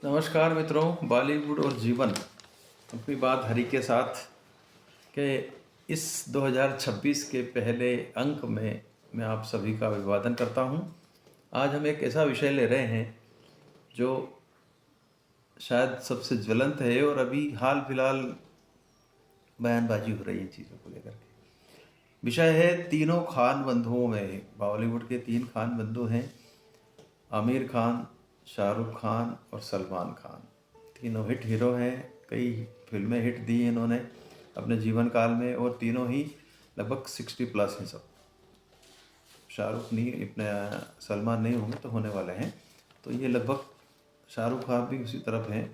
नमस्कार मित्रों, बॉलीवुड और जीवन अपनी बात हरी के साथ के इस 2026 के पहले अंक में मैं आप सभी का अभिवादन करता हूं। आज हम एक ऐसा विषय ले रहे हैं जो शायद सबसे ज्वलंत है और अभी हाल फिलहाल बयानबाजी हो रही है चीज़ों को लेकर के। विषय है तीनों खान बंधुओं में। बॉलीवुड के तीन खान बंधु हैं, आमिर खान, शाहरुख खान और सलमान खान। तीनों हिट हीरो हैं, कई फिल्में हिट दी हैं इन्होंने अपने जीवन काल में और तीनों ही लगभग 60+ हैं सब। शाहरुख नहीं, इतने सलमान नहीं होंगे तो होने वाले हैं, तो ये लगभग शाहरुख खान भी उसी तरफ हैं,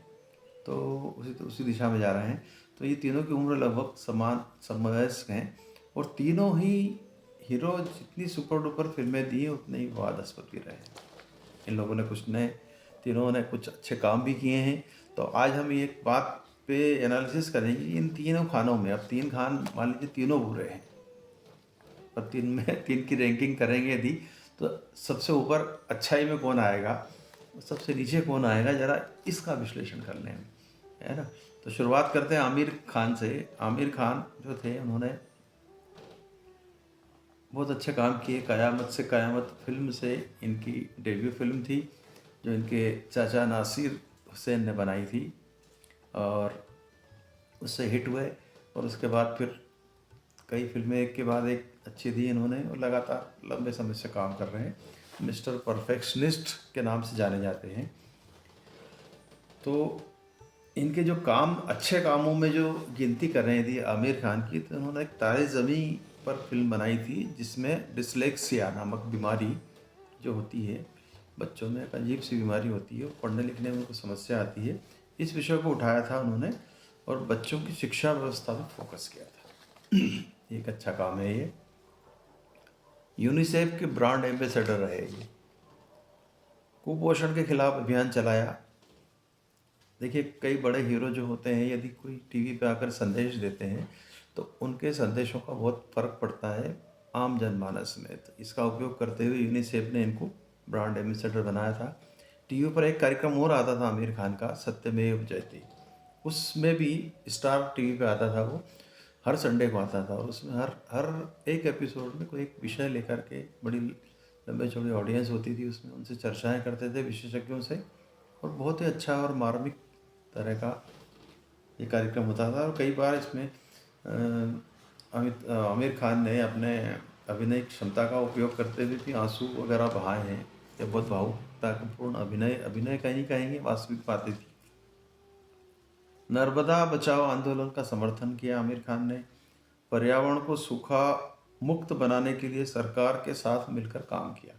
तो उसी दिशा में जा रहे हैं। तो ये तीनों की उम्र लगभग समान समवयस्क हैं और तीनों ही हीरो जितनी सुपर डुपर फिल्में दी हैं उतने ही विवादास्पद भी रहे हैं। इन लोगों ने तीनों ने कुछ अच्छे काम भी किए हैं। तो आज हम एक बात पे एनालिसिस करेंगे इन तीनों खानों में। अब तीन खान मान लीजिए तीनों बुरे हैं, और तीन की रैंकिंग करेंगे यदि, तो सबसे ऊपर अच्छाई में कौन आएगा, सबसे नीचे कौन आएगा, ज़रा इसका विश्लेषण कर लें, है ना। तो शुरुआत करते हैं आमिर खान से। आमिर खान जो थे उन्होंने बहुत अच्छे काम किए। क़यामत से क़यामत फिल्म से इनकी डेब्यू फिल्म थी, जो इनके चाचा नासिर हुसैन ने बनाई थी और उससे हिट हुए। और उसके बाद फिर कई फिल्में एक के बाद एक अच्छी दी इन्होंने और लगातार लंबे समय से काम कर रहे हैं। मिस्टर परफेक्शनिस्ट के नाम से जाने जाते हैं। तो इनके जो काम, अच्छे कामों में जो गिनती कर रहे थी आमिर खान की, तो उन्होंने एक तारे ज़मीं पर फिल्म बनाई थी जिसमें डिसलेक्सिया नामक बीमारी जो होती है बच्चों में, एक अजीब सी बीमारी होती है, पढ़ने लिखने में उनको समस्या आती है। इस विषय को उठाया था उन्होंने और बच्चों की शिक्षा व्यवस्था पर फोकस किया था। एक अच्छा काम है ये। यूनिसेफ के ब्रांड एम्बेसडर रहे ये। कुपोषण के खिलाफ अभियान चलाया। देखिए, कई बड़े हीरो जो होते हैं, यदि कोई टीवी पे आकर संदेश देते हैं तो उनके संदेशों का बहुत फ़र्क पड़ता है आम जनमानस में। तो इसका उपयोग करते हुए यूनिसेफ ने इनको ब्रांड एम्बेसडर बनाया था। टीवी पर एक कार्यक्रम और आता था आमिर खान का, सत्यमेव जयते। उसमें भी स्टार टीवी पे आता था वो, हर संडे को आता था और उसमें हर हर एक एपिसोड में कोई एक विषय लेकर के बड़ी लंबे चौड़ी ऑडियंस होती थी, उसमें उनसे चर्चाएं करते थे विशेषज्ञों से, और बहुत ही अच्छा और मार्मिक तरह का ये कार्यक्रम होता था। और कई बार इसमें आमिर खान ने अपने अभिनय क्षमता का उपयोग करते हुए भी आंसू वगैरह बहाए हैं। ये बहुत भावुकतापूर्ण अभिनय अभिनय कहीं कहेंगे, वास्तविक बातें थी। नर्मदा बचाओ आंदोलन का समर्थन किया आमिर खान ने। पर्यावरण को सूखा मुक्त बनाने के लिए सरकार के साथ मिलकर काम किया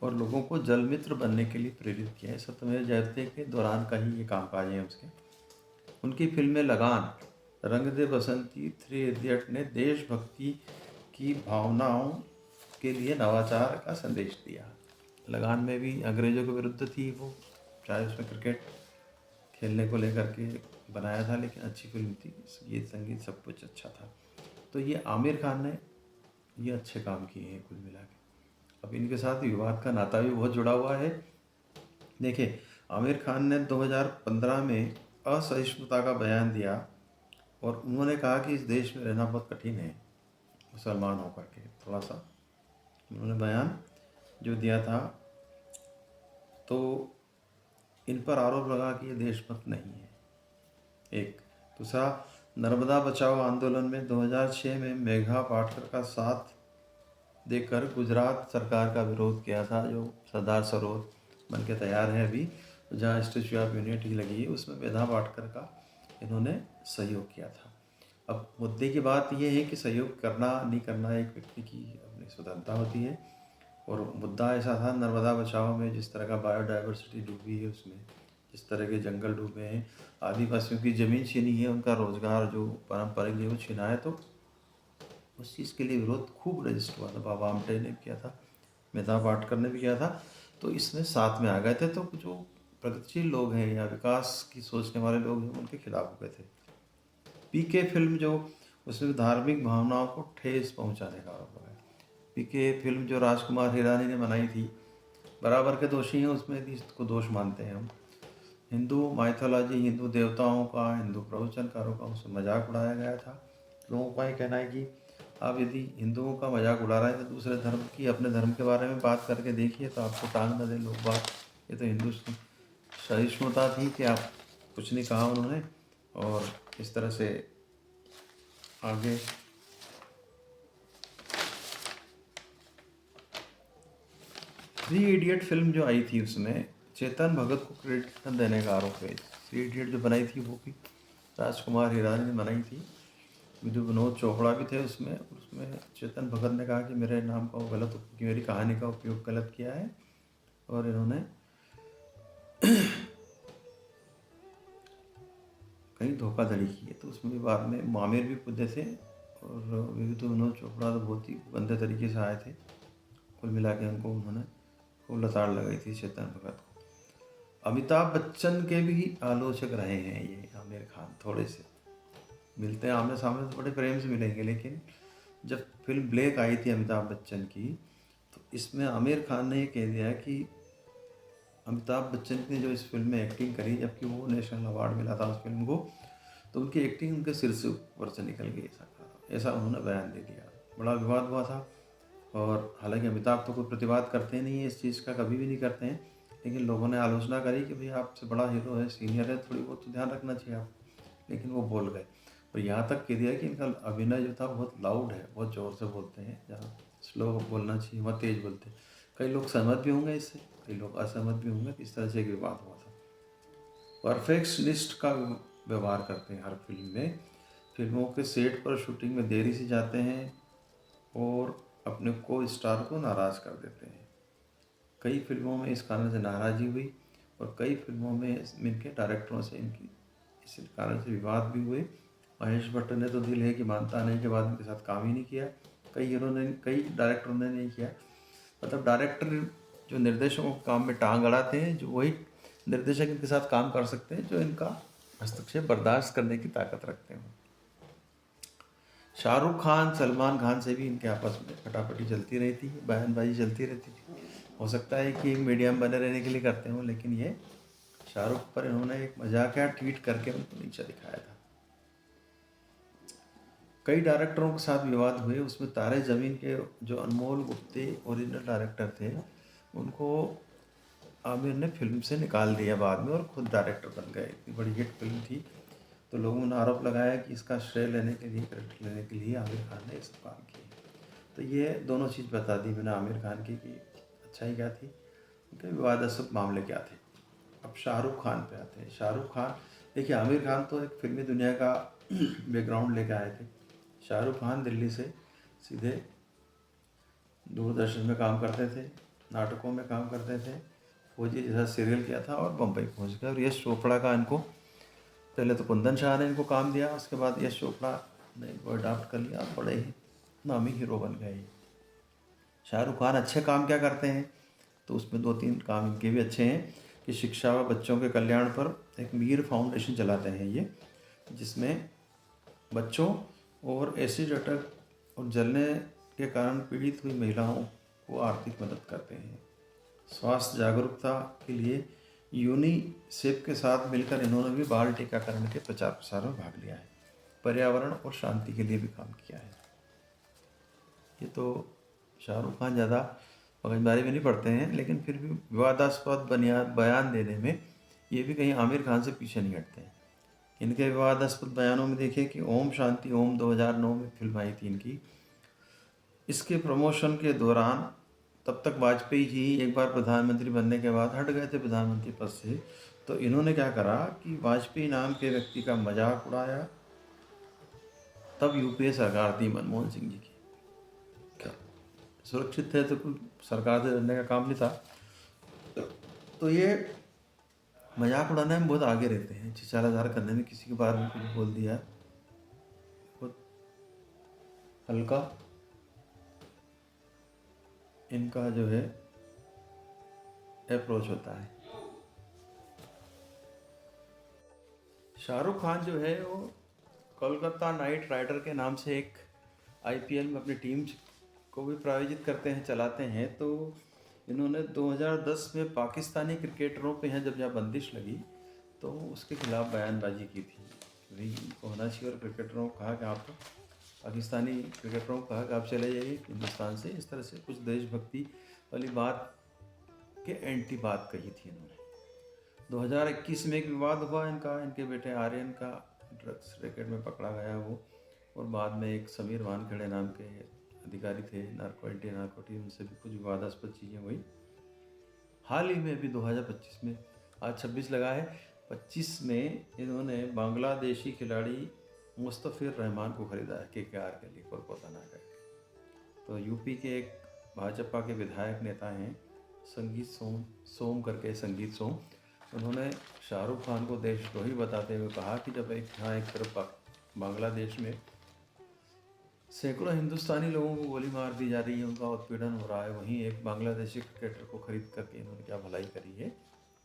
और लोगों को जल मित्र बनने के लिए प्रेरित किया है। सत्यमेव जयते के दौरान का ही ये कामकाज है उसके। उनकी फिल्में लगान, रंग दे बसंती, थ्री इडियट ने देशभक्ति की भावनाओं के लिए नवाचार का संदेश दिया। लगान में भी अंग्रेजों के विरुद्ध थी वो, चाहे उसमें क्रिकेट खेलने को लेकर के बनाया था, लेकिन अच्छी फिल्म थी, गीत संगीत सब कुछ अच्छा था। तो ये आमिर खान ने ये अच्छे काम किए हैं कुल मिला के। अब इनके साथ विवाद का नाता भी बहुत जुड़ा हुआ है। देखिए, आमिर खान ने 2015 में असहिष्णुता का बयान दिया और उन्होंने कहा कि इस देश में रहना बहुत कठिन है मुसलमान होकर के। थोड़ा सा उन्होंने बयान जो दिया था, तो इन पर आरोप लगा कि ये देशभक्त नहीं है। एक दूसरा, नर्मदा बचाओ आंदोलन में 2006 में मेघा पाटकर का साथ देकर गुजरात सरकार का विरोध किया था, जो सरदार सरोवर बन के तैयार है अभी, जहाँ स्टेचू ऑफ यूनिटी लगी है, उसमें मेधा पाटकर का इन्होंने सहयोग किया था। अब मुद्दे की बात यह है कि सहयोग करना नहीं करना एक व्यक्ति की अपनी स्वतंत्रता होती है, और मुद्दा ऐसा था नर्मदा बचाओ में, जिस तरह का बायोडाइवर्सिटी डूबी है उसमें, जिस तरह के जंगल डूबे हैं, आदिवासियों की ज़मीन छीनी है, उनका रोज़गार जो पारंपरिक है वो छीना है, तो उस चीज़ के लिए विरोध खूब रजिस्टर हुआ था। बाबा आमटे ने किया था, मेधा पाटकर ने भी किया था, तो इसमें साथ में आ गए थे। तो जो प्रगतिशील लोग हैं या विकास की सोचने वाले लोग हैं, उनके खिलाफ हो गए थे। पीके फिल्म जो, उसमें धार्मिक भावनाओं को ठेस पहुंचाने का आरोप है। पीके फिल्म जो राजकुमार हिरानी ने बनाई थी, बराबर के दोषी हैं उसमें भी, इसको दोष मानते हैं हम। हिंदू माइथोलॉजी, हिंदू देवताओं का, हिंदू प्रवचनकारों का उसमें मजाक उड़ाया गया था। लोगों का ये कहना है कि आप यदि हिंदुओं का मजाक उड़ा रहे हैं तो दूसरे धर्म की, अपने धर्म के बारे में बात करके देखिए तो आपको टांग न दे लोग बात। ये तो हिंदू सहिष्णुता थी कि आप कुछ नहीं कहा उन्होंने, और इस तरह से आगे थ्री इडियट फिल्म जो आई थी उसमें चेतन भगत को क्रेडिट न देने का आरोप है। थ्री इडियट जो बनाई थी वो भी राजकुमार हिरानी ने बनाई थी। विधु विनोद चोपड़ा भी थे उसमें। उसमें चेतन भगत ने कहा कि मेरे नाम का वो गलत, कि मेरी कहानी का उपयोग गलत किया है, और इन्होंने कहीं धोखाधड़ी की है। तो उसमें भी बाद में मामिर भी कूदे थे, और विधु विनोद चोपड़ा तो बहुत ही गंदे तरीके से आए थे। कुल मिला के उनको उन्होंने खूब लताड़ लगाई थी चेतन भगत को। अमिताभ बच्चन के भी आलोचक रहे हैं ये आमिर खान। थोड़े से मिलते हैं आमने सामने तो बड़े प्रेम से मिलेंगे, लेकिन जब फिल्म ब्लैक आई थी अमिताभ बच्चन की, तो इसमें आमिर खान ने ये कह दिया कि अमिताभ बच्चन ने जो इस फिल्म में एक्टिंग करी, जबकि वो नेशनल अवार्ड मिला था उस फिल्म को, तो उनकी एक्टिंग उनके सिर से ऊपर से निकल गई, ऐसा उन्होंने बयान दे दिया। बड़ा विवाद हुआ था। और हालांकि अमिताभ तो कोई प्रतिवाद करते नहीं है इस चीज़ का, कभी भी नहीं करते हैं, लेकिन लोगों ने आलोचना करी कि भाई आपसे बड़ा हीरो है, सीनियर है, थोड़ी बहुत तो ध्यान रखना चाहिए आप। लेकिन वो बोल गए, और यहाँ तक कह दिया कि इनका अभिनय जो था बहुत लाउड है, बहुत ज़ोर से बोलते हैं, जहाँ स्लो बोलना चाहिए वहाँ तेज़ बोलते हैं। कई लोग सहमत भी होंगे इससे, कई लोग असहमत भी होंगे। इस तरह से एक विवाद हुआ था। परफेक्शनिस्ट का व्यवहार करते हैं हर फिल्म में। फिल्मों के सेट पर शूटिंग में देरी से जाते हैं और अपने को स्टार को नाराज़ कर देते हैं। कई फिल्मों में इस कारण से नाराज़गी हुई, और कई फिल्मों में इनके डायरेक्टरों से इनकी इस कारण से विवाद भी हुए। महेश भट्ट ने तो दिल है कि मानता नहीं के बाद इनके साथ काम ही नहीं किया। कई डायरेक्टरों ने नहीं किया। मतलब डायरेक्टर जो निर्देशकों के काम में टांग अड़ाते हैं, जो वही निर्देशक इनके साथ काम कर सकते हैं जो इनका हस्तक्षेप बर्दाश्त करने की ताकत रखते हैं। शाहरुख खान सलमान खान से भी इनके आपस में फटाफटी चलती रहती है, बयानबाजी चलती रहती थी। हो सकता है कि एक मीडियम बने रहने के लिए करते हों, लेकिन ये शाहरुख पर इन्होंने एक मजाकिया ट्वीट करके उनको नीचा दिखाया था। कई डायरेक्टरों के साथ विवाद हुए। उसमें तारे ज़मीन के जो अनमोल गुप्ते ओरिजिनल डायरेक्टर थे, उनको आमिर ने फिल्म से निकाल दिया बाद में, और खुद डायरेक्टर बन गए। इतनी बड़ी हिट फिल्म थी, तो लोगों ने आरोप लगाया कि इसका श्रेय लेने के लिए, क्रेडिट लेने के लिए आमिर खान ने ये सब काम किए। तो ये दोनों चीज़ बता दी मैंने आमिर खान की कि अच्छाई क्या थी, उनके विवादास्पद मामले क्या थे। अब शाहरुख खान पे आते हैं। शाहरुख खान, देखिए आमिर खान तो एक फिल्मी दुनिया का बैकग्राउंड लेकर आए थे। शाहरुख खान दिल्ली से सीधे दूरदर्शन में काम करते थे, नाटकों में काम करते थे, फौजी जैसा सीरियल किया था, और बम्बई पहुंच गए। और यश चोपड़ा का इनको पहले तो कुंदन शाह ने इनको काम दिया, उसके बाद यश चोपड़ा ने इनको अडॉप्ट कर लिया, बड़े ही नामी हीरो बन गए। शाहरुख खान अच्छे काम क्या करते हैं, तो उसमें दो तीन काम इनके भी अच्छे हैं कि शिक्षा व बच्चों के कल्याण पर एक मीर फाउंडेशन चलाते हैं ये, जिसमें बच्चों और एसिड अटैक और जलने के कारण पीड़ित हुई महिलाओं को आर्थिक मदद करते हैं। स्वास्थ्य जागरूकता के लिए यूनिसेफ के साथ मिलकर इन्होंने भी बाल टीकाकरण के प्रचार प्रसार में भाग लिया है। पर्यावरण और शांति के लिए भी काम किया है। ये तो शाहरुख खान ज़्यादा मगजमारी में नहीं पड़ते हैं, लेकिन फिर भी विवादास्पद बयान देने में ये भी कहीं आमिर खान से पीछे नहीं हटते हैं। इनके विवादास्पद बयानों में देखिए कि ओम शांति ओम 2009 में फिल्म आई थी इनकी। इसके प्रमोशन के दौरान तब तक वाजपेयी जी एक बार प्रधानमंत्री बनने के बाद हट गए थे प्रधानमंत्री पद से, तो इन्होंने क्या करा कि वाजपेयी नाम के व्यक्ति का मजाक उड़ाया। तब यूपीए सरकार थी मनमोहन सिंह जी की, क्या सुरक्षित थे तो कोई सरकार से लड़ने का काम नहीं था। तो ये मजाक उड़ाने में बहुत आगे रहते हैं, शिष्टाचार करने में। किसी के बारे में कुछ बोल दिया, बहुत हल्का इनका जो है अप्रोच होता है। शाहरुख खान जो है वो कोलकाता नाइट राइडर के नाम से एक आईपीएल में अपनी टीम को भी प्रायोजित करते हैं, चलाते हैं। तो इन्होंने 2010 में पाकिस्तानी क्रिकेटरों पे हैं जब यहाँ बंदिश लगी, तो उसके खिलाफ बयानबाजी की थी। भाई इनको होना चाहिए, और क्रिकेटरों को कहा कि आप तो पाकिस्तानी क्रिकेटरों को कहा कि आप चले जाइए हिंदुस्तान से। इस तरह से कुछ देशभक्ति वाली बात के एंटी बात कही थी इन्होंने। 2021 में एक विवाद हुआ इनका, इनके बेटे आर्यन का ड्रग्स रैकेट में पकड़ा गया वो, और बाद में एक समीर वानखेड़े नाम के अधिकारी थे एंटी नार्कोटिक, उनसे भी कुछ विवादास्पद चीज़ें हुई। हाल ही में अभी 2025 में, आज 26 लगा है, 25 में इन्होंने बांग्लादेशी खिलाड़ी मुस्तफ़िर रहमान को खरीदा है KKR के लिए कोलकाता नाइट राइडर्स। तो यूपी के एक भाजपा के विधायक नेता हैं संगीत सोम करके, संगीत सोम, उन्होंने शाहरुख खान को देशद्रोही बताते हुए कहा कि जब एक तरफ बांग्लादेश में सैकड़ों हिंदुस्तानी लोगों को गोली मार दी जा रही है, उनका उत्पीड़न हो रहा है, वहीं एक बांग्लादेशी क्रिकेटर को खरीद करके इन्होंने क्या भलाई करी है।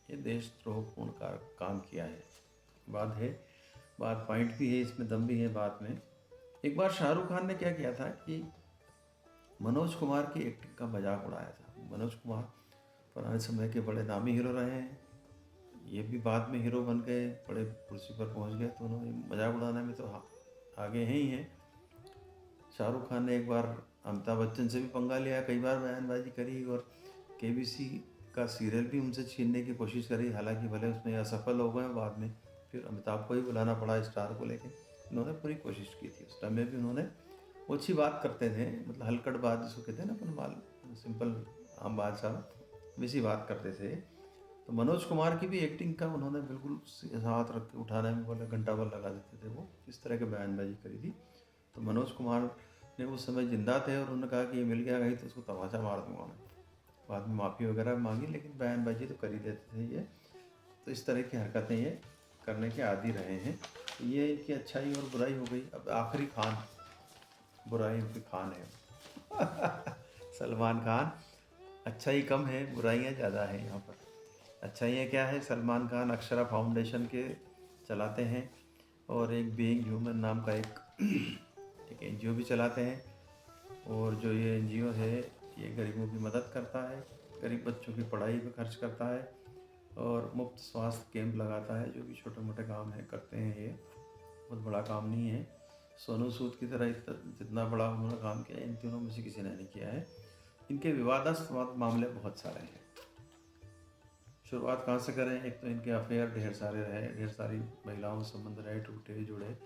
ये देशद्रोहपूर्ण काम किया है। बात पॉइंट भी है, इसमें दम भी है बात में। एक बार शाहरुख खान ने क्या किया था कि मनोज कुमार की एक्टिंग का मजाक उड़ाया था। मनोज कुमार पुराने समय के बड़े नामी हीरो रहे हैं, ये भी बाद में हीरो बन गए, बड़े कुर्सी पर पहुंच गए, तो उन्होंने मजाक उड़ाने में तो आगे हैं ही हैं। शाहरुख खान ने एक बार अमिताभ बच्चन से भी पंगा लिया, कई बार बयानबाजी करी, और KBC का सीरियल भी उनसे छीनने की कोशिश करी, हालांकि भले उसमें असफल हो गए। बाद में फिर अमिताभ को ही बुलाना पड़ा स्टार को लेके। उन्होंने पूरी कोशिश की थी, उस टाइम में भी उन्होंने अच्छी बात करते थे, मतलब हलकट बात जिसको कहते हैं ना अपन, माल सिंपल आम बादशाह वैसी बात करते थे। तो मनोज कुमार की भी एक्टिंग का उन्होंने बिल्कुल हाथ रख के उठाने में बोले घंटा भर लगा देते थे वो, इस तरह के बयानबाजी करी थी। तो मनोज कुमार ने उस समय जिंदा थे, और उन्होंने कहा कि ये मिल गया कहीं तो उसको तमाचा मार दूंगा मैं। बाद में माफ़ी वगैरह मांगी, लेकिन बयानबाजी तो कर ही देते थे ये। तो इस तरह की हरकतें ये करने के आदी रहे हैं। ये इनकी अच्छाई और बुराई हो गई। अब आखिरी खान, बुराई की खान है सलमान खान। अच्छाई कम है, बुराइयाँ ज़्यादा हैं यहाँ पर। अच्छाइयाँ क्या है, सलमान खान अक्षरा फाउंडेशन के चलाते हैं, और एक बीइंग ह्यूमन नाम का एक NGO भी चलाते हैं। और जो ये NGO है ये गरीबों की मदद करता है, गरीब बच्चों की पढ़ाई पे खर्च करता है, और मुफ्त स्वास्थ्य कैंप लगाता है। जो भी छोटे मोटे काम है करते हैं, ये बहुत बड़ा काम नहीं है। सोनू सूद की तरह जितना बड़ा उन्होंने काम किया इन तीनों में से किसी ने नहीं किया है। इनके विवादास्पद मामले बहुत सारे हैं। शुरुआत कहाँ से करें? एक तो इनके अफेयर ढेर सारे रहे, ढेर सारी महिलाओं से संबंध रहे, टूटे जुड़े,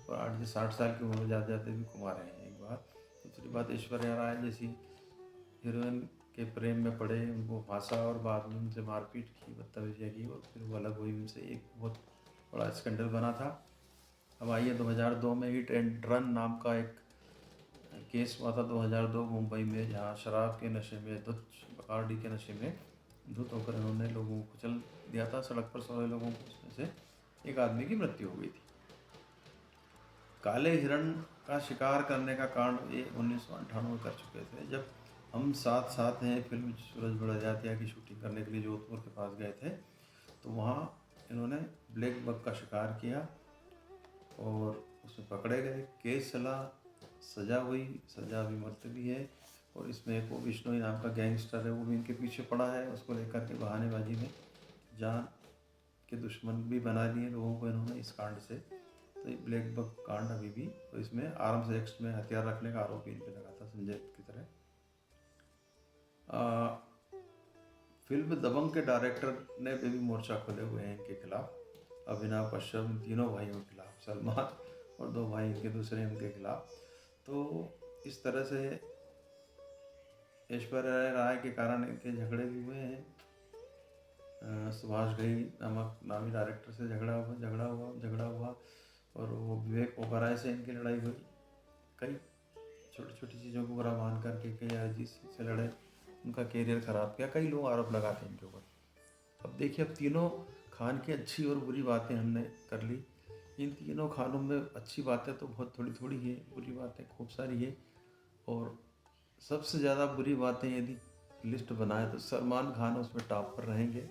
और 8 से 60 साल की उम्र में जाते जाते भी कुमार रहे हैं एक बार। दूसरी बात, ऐश्वर्या राय जैसी हीरोइन के प्रेम में पड़े, उनको फांसा और बाद में उनसे मारपीट की, बदतमीजियाँ की, और फिर वो अलग हुई उनसे, एक बहुत बड़ा स्कैंडल बना था। अब आइए 2002 में हिट एंड रन नाम का एक केस हुआ था 2002 मुंबई में, जहाँ शराब के नशे में, बकार्डी के नशे में धुत होकर इन्होंने लोगों को कुचल दिया था सड़क पर, 16 लोगों को, उसमें से एक आदमी की मृत्यु हो गई थी। काले हिरण का शिकार करने का कांड ये 1998 कर चुके थे, जब हम साथ साथ हैं फिल्म सूरज बड़जात्या की शूटिंग करने के लिए जोधपुर के पास गए थे। तो वहाँ इन्होंने ब्लैक बग का शिकार किया और उसमें पकड़े गए, केस चला, सज़ा हुई, सज़ा अभी मुलतवी है। और इसमें एक वो बिश्नोई नाम का गैंगस्टर है, वो भी इनके पीछे पड़ा है। उसको लेकर के बहानेबाजी में जान के दुश्मन भी बना लिए लोगों को इन्होंने इस कांड से। तो ये ब्लैक बग कांड अभी भी, तो इसमें आर्म्स एक्ट में हथियार रखने का आरोप इन पर लगा था संजय की तरह। फिल्म दबंग के डायरेक्टर ने भी मोर्चा खोले हुए हैं इनके खिलाफ, अभिनव कश्यप, इन तीनों भाइयों के खिलाफ, सलमान और 2 भाई इनके दूसरे उनके खिलाफ। तो इस तरह से ऐश्वर्या राय के कारण इनके झगड़े भी हुए हैं। सुभाष घई नामक नामी डायरेक्टर से झगड़ा हुआ, और वो विवेक ओबराय से इनकी लड़ाई हुई। कई छोटी छोटी चीज़ों को बुरा मान करके कई अजीत से लड़े, उनका कैरियर ख़राब किया, कई लोग आरोप लगाते हैं इनके ऊपर। अब देखिए, अब तीनों खान की अच्छी और बुरी बातें हमने कर ली। इन तीनों खानों में अच्छी बातें तो बहुत थोड़ी थोड़ी है, बुरी बातें खूब सारी है। और सबसे ज़्यादा बुरी बातें यदि लिस्ट बनाए तो सलमान खान उसमें टॉप पर रहेंगे।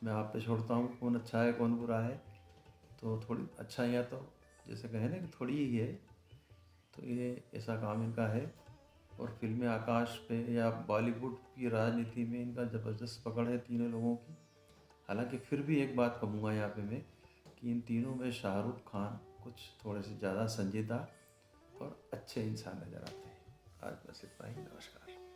मैं आप पे छोड़ता हूँ कौन अच्छा है कौन बुरा है। तो थोड़ी अच्छाइयाँ तो जैसे कहें ना कि थोड़ी ही है, तो ये ऐसा काम इनका है। और फिल्मी आकाश पे या बॉलीवुड की राजनीति में इनका ज़बरदस्त पकड़ है तीनों लोगों की। हालांकि फिर भी एक बात कहूँगा यहाँ पे मैं कि इन तीनों में शाहरुख खान कुछ थोड़े से ज़्यादा संजीदा और अच्छे इंसान नज़र आते हैं। आज बस इतना ही। नमस्कार।